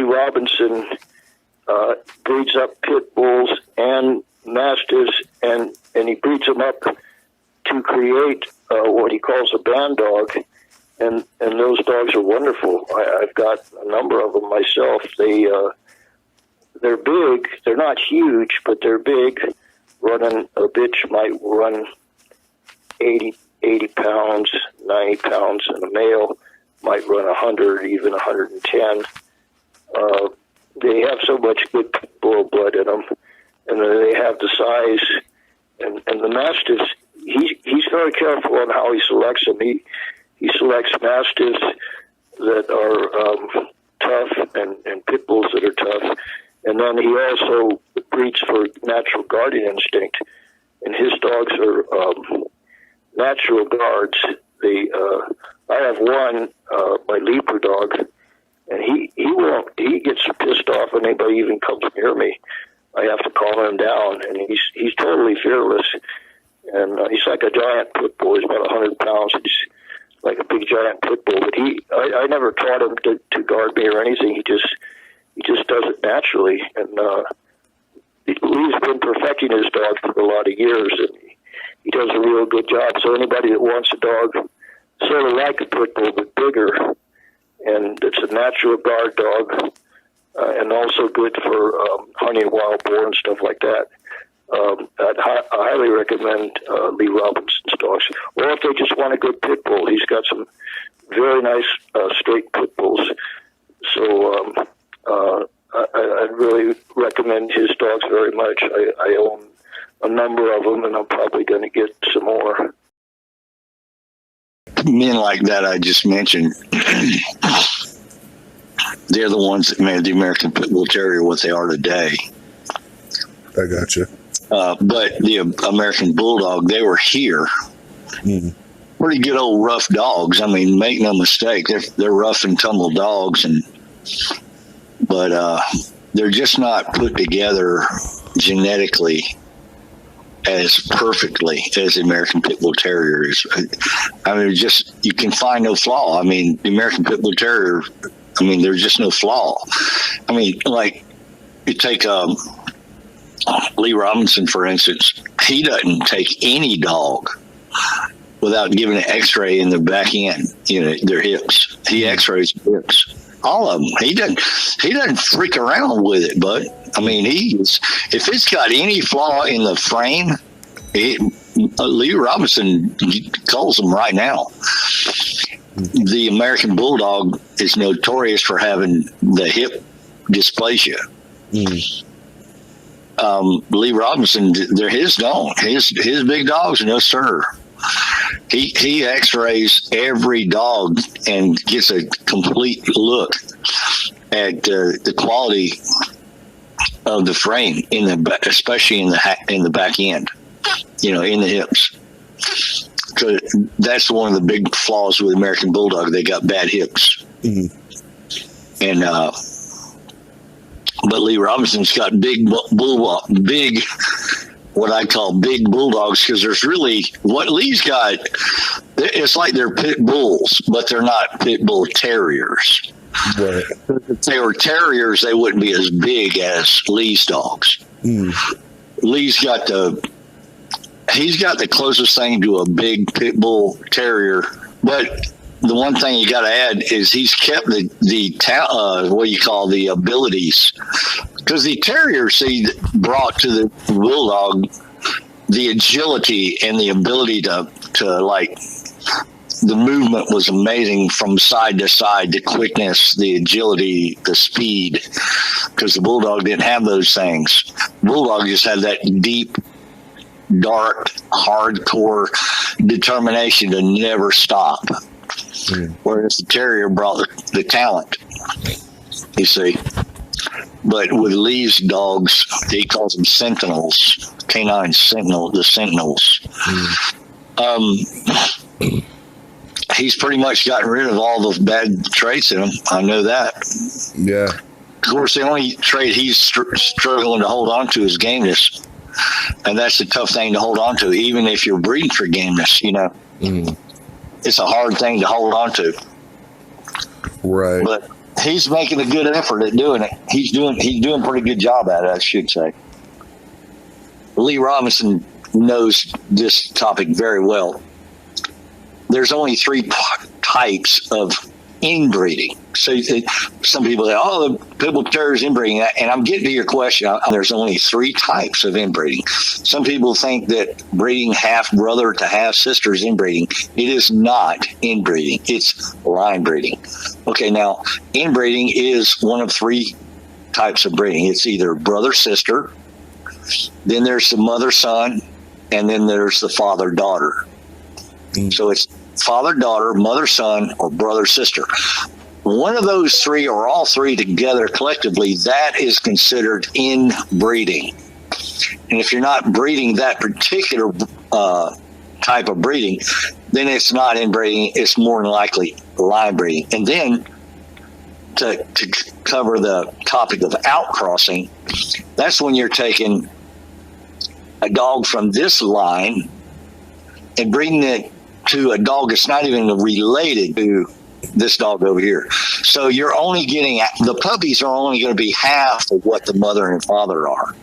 Robinson breeds up pit bulls and mastiffs, and he breeds them up to create what he calls a band dog, and those dogs are wonderful. I've got a number of them myself. They're big. They're not huge, but they're big. A bitch might run 80 pounds, 90 pounds, and a male might run 100, even 110. They have so much good bull blood in them, and they have the size. And the mastiffs, he's very careful on how he selects them. He selects mastiffs that are tough and pit bulls that are tough. And then he also breeds for natural guardian instinct. And his dogs are natural guards. I have one, my leaper dog, and he gets pissed off when anybody even comes near me. I have to calm him down, and he's totally fearless. And he's like a giant pit bull. He's about 100 pounds. He's like a big giant pit bull. But I never taught him to guard me or anything. He just does it naturally. And he's been perfecting his dog for a lot of years, and he does a real good job. So anybody that wants a dog sort of like a pit bull but bigger, and it's a natural guard dog, and also good for hunting wild boar and stuff like that, I highly recommend Lee Robinson's dogs. Or if they just want a good pit bull, he's got some very nice straight pit bulls. So I'd really recommend his dogs very much. I own a number of them, and I'm probably going to get some more. Men like that I just mentioned, they're the ones that made the American Pit Bull Terrier what they are today. I gotcha. But the American Bulldog, they were here. Mm. Pretty good old rough dogs. I mean, make no mistake, they're rough and tumble dogs, but they're just not put together genetically as perfectly as the American Pit Bull Terrier is. I mean, you can find no flaw. I mean, the American Pit Bull Terrier, I mean, there's just no flaw. I mean, like, you take Lee Robinson, for instance. He doesn't take any dog without giving an x-ray in the back end, their hips. He x-rays hips. All of them. He doesn't freak around with it, but I mean, if it's got any flaw in the frame, Lee Robinson calls them right now. The American Bulldog is notorious for having the hip dysplasia. Lee Robinson, his don't. His big dogs, no sir. He x-rays every dog and gets a complete look at the quality of the frame especially in the back end, in the hips. Cause that's one of the big flaws with American Bulldog. They got bad hips. Mm-hmm. And but Lee Robinson's got big what I call big bulldogs, because there's really what Lee's got. It's like they're pit bulls, but they're not pit bull terriers. Right. If they were terriers, they wouldn't be as big as Lee's dogs. Lee's got the closest thing to a big pit bull terrier, but the one thing you got to add is he's kept the abilities, because the terriers brought to the bulldog the agility and the ability to like, the movement was amazing from side to side, the quickness, the agility, the speed, because the bulldog didn't have those things. Bulldog just had that deep, dark, hardcore determination to never stop. Whereas the terrier brought the talent, you see. But with Lee's dogs, he calls them Sentinels, K9 Sentinel, the Sentinels. He's pretty much gotten rid of all those bad traits in him. I know that. Yeah. Of course, the only trait he's struggling to hold on to is gameness. And that's a tough thing to hold on to, even if you're breeding for gameness, It's a hard thing to hold on to. Right. But he's making a good effort at doing it. He's doing a pretty good job at it, I should say. Lee Robinson knows this topic very well. There's only 3 types of inbreeding. So some people say, "Oh, the pit bull terrier is inbreeding," and I'm getting to your question. There's only 3 types of inbreeding. Some people think that breeding half brother to half sister is inbreeding. It is not inbreeding. It's line breeding. Okay, now inbreeding is one of 3 types of breeding. It's either brother sister, then there's the mother son, and then there's the father daughter. So it's father daughter, mother son, or brother sister. One of those 3 or all 3 together collectively, that is considered inbreeding. And if you're not breeding that particular type of breeding, then it's not inbreeding. It's more than likely line breeding. And then to cover the topic of outcrossing, that's when you're taking a dog from this line and bringing it to a dog that's not even related to this dog over here. So you're only getting, the puppies are only going to be half of what the mother and father are.